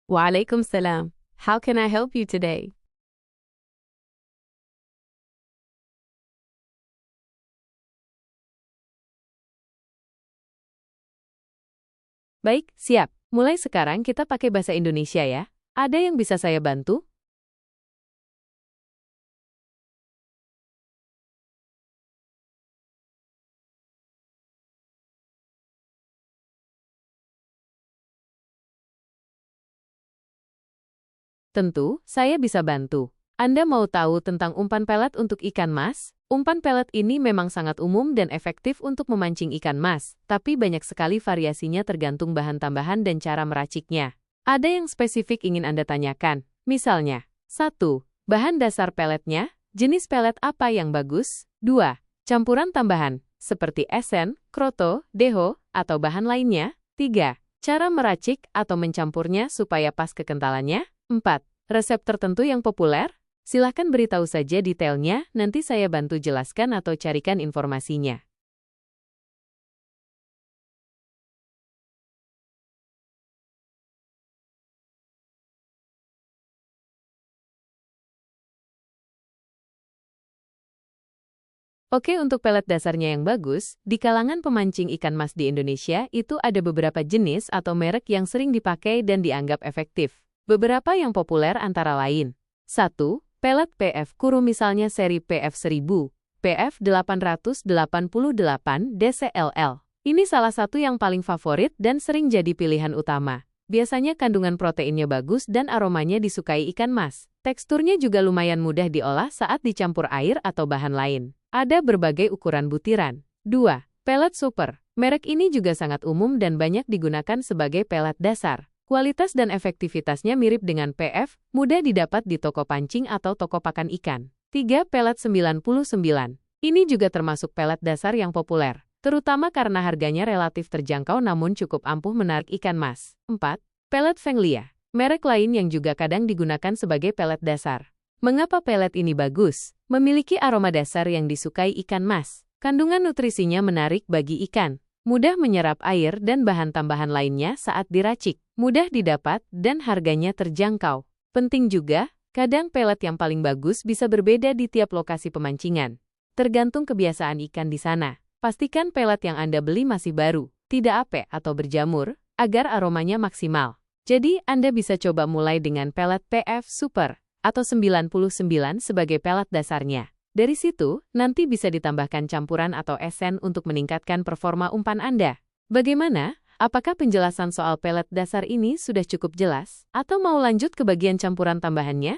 Waalaikumsalam. How can I help you today? Baik, siap. Mulai sekarang kita pakai bahasa Indonesia ya. Ada yang bisa saya bantu? Tentu, saya bisa bantu. Anda mau tahu tentang umpan pelet untuk ikan mas? Umpan pelet ini memang sangat umum dan efektif untuk memancing ikan mas, tapi banyak sekali variasinya tergantung bahan tambahan dan cara meraciknya. Ada yang spesifik ingin Anda tanyakan. Misalnya, 1. Bahan dasar peletnya, jenis pelet apa yang bagus? 2. Campuran tambahan, seperti esen, kroto, deho, atau bahan lainnya? 3. Cara meracik atau mencampurnya supaya pas kekentalannya? 4. Resep tertentu yang populer? Silahkan beritahu saja detailnya, nanti saya bantu jelaskan atau carikan informasinya. Oke, untuk pelet dasarnya yang bagus, di kalangan pemancing ikan mas di Indonesia itu ada beberapa jenis atau merek yang sering dipakai dan dianggap efektif. Beberapa yang populer antara lain. 1. Pelet PF Kuru misalnya seri PF1000, PF888 DCLL. Ini salah satu yang paling favorit dan sering jadi pilihan utama. Biasanya kandungan proteinnya bagus dan aromanya disukai ikan mas. Teksturnya juga lumayan mudah diolah saat dicampur air atau bahan lain. Ada berbagai ukuran butiran. 2. Pelet super. Merek ini juga sangat umum dan banyak digunakan sebagai pelet dasar. Kualitas dan efektivitasnya mirip dengan PF, mudah didapat di toko pancing atau toko pakan ikan. 3. Pelet 99. Ini juga termasuk pelet dasar yang populer, terutama karena harganya relatif terjangkau namun cukup ampuh menarik ikan mas. 4. Pelet Fenglia. Merek lain yang juga kadang digunakan sebagai pelet dasar. Mengapa pelet ini bagus? Memiliki aroma dasar yang disukai ikan mas. Kandungan nutrisinya menarik bagi ikan. Mudah menyerap air dan bahan tambahan lainnya saat diracik. Mudah didapat dan harganya terjangkau. Penting juga, kadang pelet yang paling bagus bisa berbeda di tiap lokasi pemancingan. Tergantung kebiasaan ikan di sana. Pastikan pelet yang Anda beli masih baru, tidak apek atau berjamur, agar aromanya maksimal. Jadi, Anda bisa coba mulai dengan pelet PF Super atau 99 sebagai pelet dasarnya. Dari situ, nanti bisa ditambahkan campuran atau esen untuk meningkatkan performa umpan Anda. Bagaimana? Apakah penjelasan soal pelet dasar ini sudah cukup jelas? Atau mau lanjut ke bagian campuran tambahannya?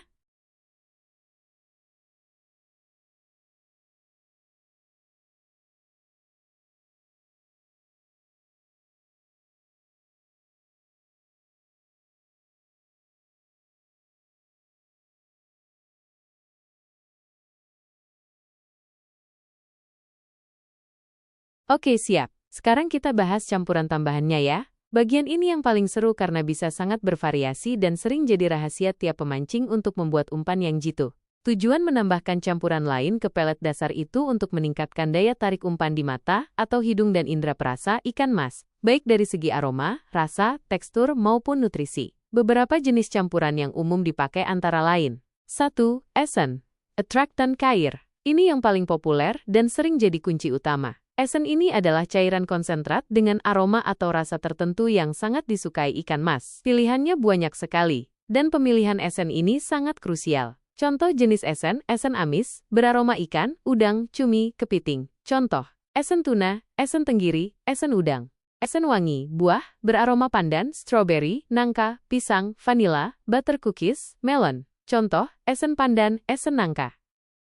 Oke, siap. Sekarang kita bahas campuran tambahannya ya. Bagian ini yang paling seru karena bisa sangat bervariasi dan sering jadi rahasia tiap pemancing untuk membuat umpan yang jitu. Tujuan menambahkan campuran lain ke pelet dasar itu untuk meningkatkan daya tarik umpan di mata atau hidung dan indera perasa ikan mas, baik dari segi aroma, rasa, tekstur, maupun nutrisi. Beberapa jenis campuran yang umum dipakai antara lain. 1. Esen. Attractant cair. Ini yang paling populer dan sering jadi kunci utama. Esen ini adalah cairan konsentrat dengan aroma atau rasa tertentu yang sangat disukai ikan mas. Pilihannya banyak sekali, dan pemilihan esen ini sangat krusial. Contoh jenis esen, esen amis, beraroma ikan, udang, cumi, kepiting. Contoh, esen tuna, esen tenggiri, esen udang. Esen wangi, buah, beraroma pandan, strawberry, nangka, pisang, vanila, butter cookies, melon. Contoh, esen pandan, esen nangka.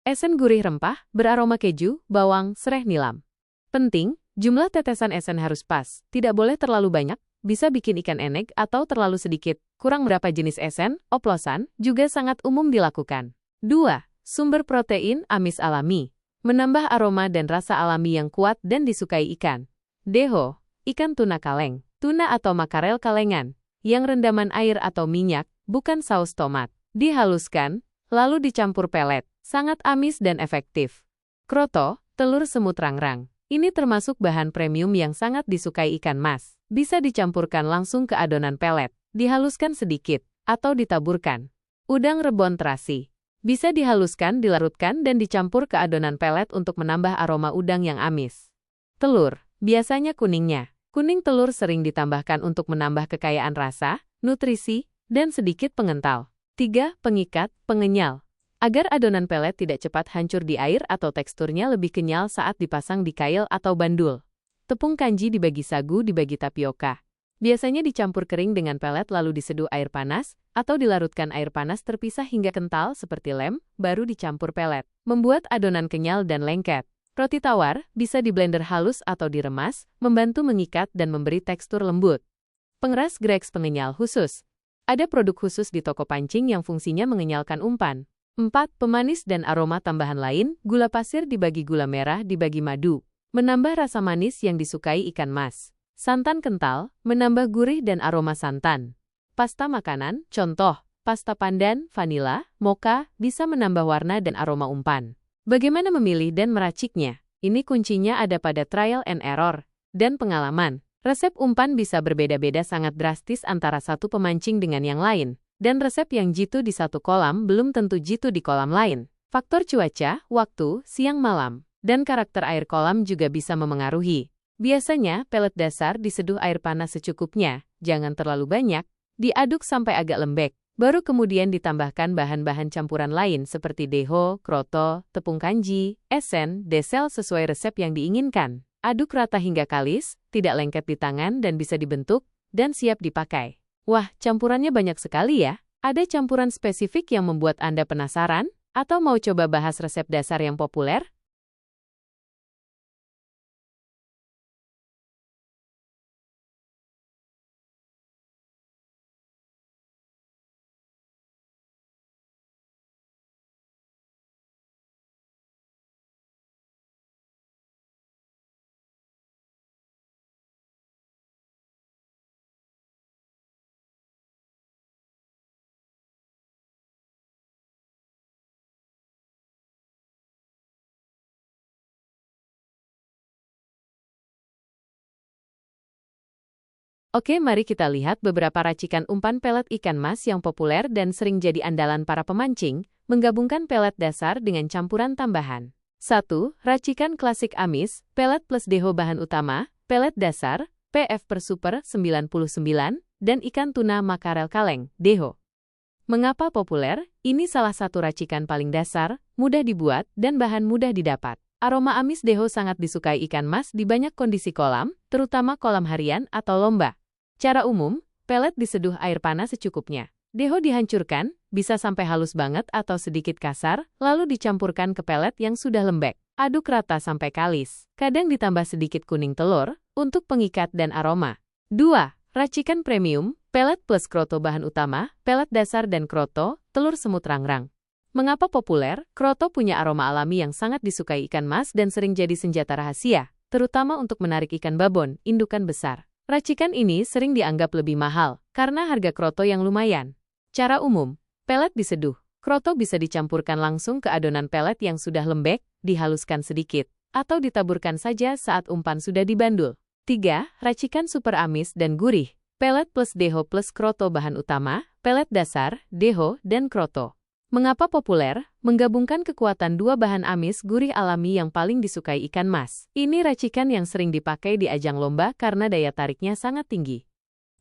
Esen gurih rempah, beraroma keju, bawang, serai nilam. Penting, jumlah tetesan esen harus pas, tidak boleh terlalu banyak, bisa bikin ikan enek atau terlalu sedikit. Kurang berapa jenis esen, oplosan, juga sangat umum dilakukan. 2. Sumber protein amis alami. Menambah aroma dan rasa alami yang kuat dan disukai ikan. Deho, ikan tuna kaleng, tuna atau makarel kalengan, yang rendaman air atau minyak, bukan saus tomat. Dihaluskan, lalu dicampur pelet, sangat amis dan efektif. Kroto, telur semut rangrang. Ini termasuk bahan premium yang sangat disukai ikan mas. Bisa dicampurkan langsung ke adonan pelet. dihaluskan sedikit, atau ditaburkan. Udang rebon terasi. Bisa dihaluskan, dilarutkan, dan dicampur ke adonan pelet untuk menambah aroma udang yang amis. Telur, biasanya kuningnya. Kuning telur sering ditambahkan untuk menambah kekayaan rasa, nutrisi, dan sedikit pengental. 3. Pengikat, pengenyal. Agar adonan pelet tidak cepat hancur di air atau teksturnya lebih kenyal saat dipasang di kail atau bandul. Tepung kanji dibagi sagu dibagi tapioka. Biasanya dicampur kering dengan pelet lalu diseduh air panas, atau dilarutkan air panas terpisah hingga kental seperti lem, baru dicampur pelet. Membuat adonan kenyal dan lengket. Roti tawar bisa diblender halus atau diremas, membantu mengikat dan memberi tekstur lembut. Pengeras Grex pengenyal khusus. Ada produk khusus di toko pancing yang fungsinya mengenyalkan umpan. 4. Pemanis dan aroma tambahan lain, gula pasir dibagi gula merah dibagi madu. Menambah rasa manis yang disukai ikan mas. Santan kental, menambah gurih dan aroma santan. Pasta makanan, contoh, pasta pandan, vanila, mocha, bisa menambah warna dan aroma umpan. Bagaimana memilih dan meraciknya? Ini kuncinya ada pada trial and error dan pengalaman. Resep umpan bisa berbeda-beda sangat drastis antara satu pemancing dengan yang lain. Dan resep yang jitu di satu kolam belum tentu jitu di kolam lain. Faktor cuaca, waktu, siang malam, dan karakter air kolam juga bisa memengaruhi. Biasanya, pelet dasar diseduh air panas secukupnya, jangan terlalu banyak, diaduk sampai agak lembek. Baru kemudian ditambahkan bahan-bahan campuran lain seperti deho, kroto, tepung kanji, esen, desel sesuai resep yang diinginkan. Aduk rata hingga kalis, tidak lengket di tangan dan bisa dibentuk, dan siap dipakai. Wah, campurannya banyak sekali ya. Ada campuran spesifik yang membuat Anda penasaran? Atau mau coba bahas resep dasar yang populer? Oke, mari kita lihat beberapa racikan umpan pelet ikan mas yang populer dan sering jadi andalan para pemancing, menggabungkan pelet dasar dengan campuran tambahan. 1. Racikan klasik amis, pelet plus deho bahan utama, pelet dasar, PF per super 99, dan ikan tuna makarel kaleng, deho. Mengapa populer? Ini salah satu racikan paling dasar, mudah dibuat, dan bahan mudah didapat. Aroma amis deho sangat disukai ikan mas di banyak kondisi kolam, terutama kolam harian atau lomba. Cara umum, pelet diseduh air panas secukupnya. Deho dihancurkan, bisa sampai halus banget atau sedikit kasar, lalu dicampurkan ke pelet yang sudah lembek. Aduk rata sampai kalis. Kadang ditambah sedikit kuning telur, untuk pengikat dan aroma. 2. Racikan premium, pelet plus kroto bahan utama, pelet dasar dan kroto, telur semut rangrang. Mengapa populer? Kroto punya aroma alami yang sangat disukai ikan mas dan sering jadi senjata rahasia, terutama untuk menarik ikan babon, indukan besar. Racikan ini sering dianggap lebih mahal, karena harga kroto yang lumayan. Cara umum, pelet diseduh. Kroto bisa dicampurkan langsung ke adonan pelet yang sudah lembek, dihaluskan sedikit, atau ditaburkan saja saat umpan sudah dibandul. 3. Racikan super amis dan gurih. Pelet plus deho plus kroto bahan utama, pelet dasar, deho, dan kroto. Mengapa populer? Menggabungkan kekuatan dua bahan amis gurih alami yang paling disukai ikan mas. Ini racikan yang sering dipakai di ajang lomba karena daya tariknya sangat tinggi.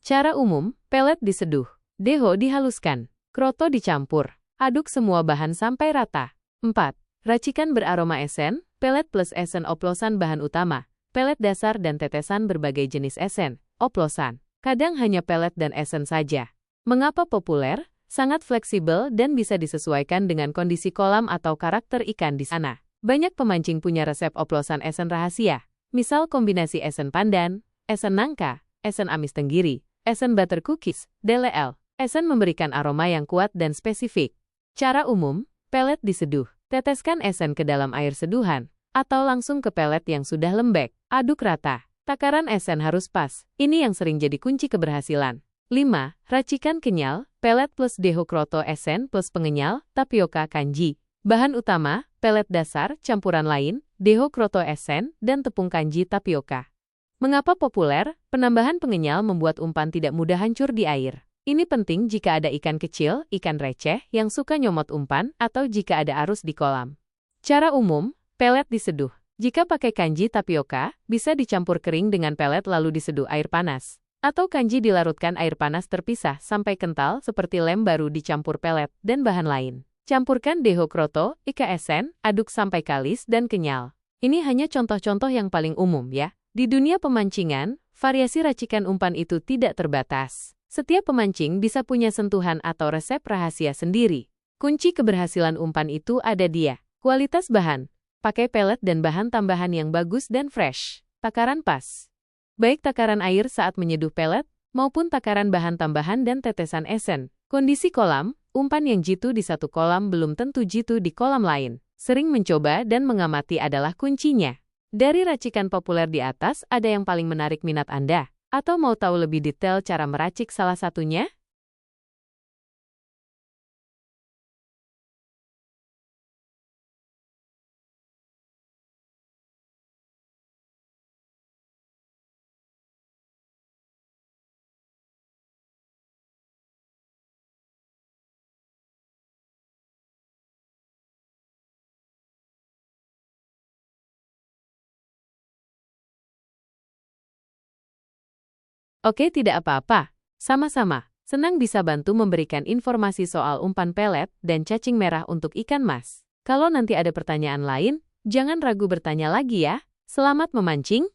Cara umum, pelet diseduh, deho dihaluskan, kroto dicampur. Aduk semua bahan sampai rata. 4. Racikan beraroma esen, pelet plus esen oplosan bahan utama, pelet dasar dan tetesan berbagai jenis esen, oplosan. Kadang hanya pelet dan esen saja. Mengapa populer? Sangat fleksibel dan bisa disesuaikan dengan kondisi kolam atau karakter ikan di sana. Banyak pemancing punya resep oplosan esen rahasia. Misal kombinasi esen pandan, esen nangka, esen amis tenggiri, esen butter cookies, DLL. Esen memberikan aroma yang kuat dan spesifik. Cara umum, pelet diseduh. Teteskan esen ke dalam air seduhan, atau langsung ke pelet yang sudah lembek. Aduk rata. Takaran esen harus pas. Ini yang sering jadi kunci keberhasilan. 5. Racikan kenyal, pelet plus deho kroto esen plus pengenyal, tapioka kanji. Bahan utama, pelet dasar, campuran lain, deho kroto esen, dan tepung kanji tapioka. Mengapa populer? Penambahan pengenyal membuat umpan tidak mudah hancur di air. Ini penting jika ada ikan kecil, ikan receh, yang suka nyomot umpan, atau jika ada arus di kolam. Cara umum, pelet diseduh. Jika pakai kanji tapioka, bisa dicampur kering dengan pelet lalu diseduh air panas. Atau kanji dilarutkan air panas terpisah sampai kental seperti lem baru dicampur pelet dan bahan lain. Campurkan deho kroto, ika esen, aduk sampai kalis dan kenyal. Ini hanya contoh-contoh yang paling umum ya. Di dunia pemancingan, variasi racikan umpan itu tidak terbatas. Setiap pemancing bisa punya sentuhan atau resep rahasia sendiri. Kunci keberhasilan umpan itu ada dia. Kualitas bahan. Pakai pelet dan bahan tambahan yang bagus dan fresh. Takaran pas. Baik takaran air saat menyeduh pelet, maupun takaran bahan tambahan dan tetesan esen. Kondisi kolam, umpan yang jitu di satu kolam belum tentu jitu di kolam lain. Sering mencoba dan mengamati adalah kuncinya. Dari racikan populer di atas, ada yang paling menarik minat Anda? Atau mau tahu lebih detail cara meracik salah satunya? Oke, tidak apa-apa. Sama-sama. Senang bisa bantu memberikan informasi soal umpan pelet dan cacing merah untuk ikan mas. Kalau nanti ada pertanyaan lain, jangan ragu bertanya lagi ya. Selamat memancing!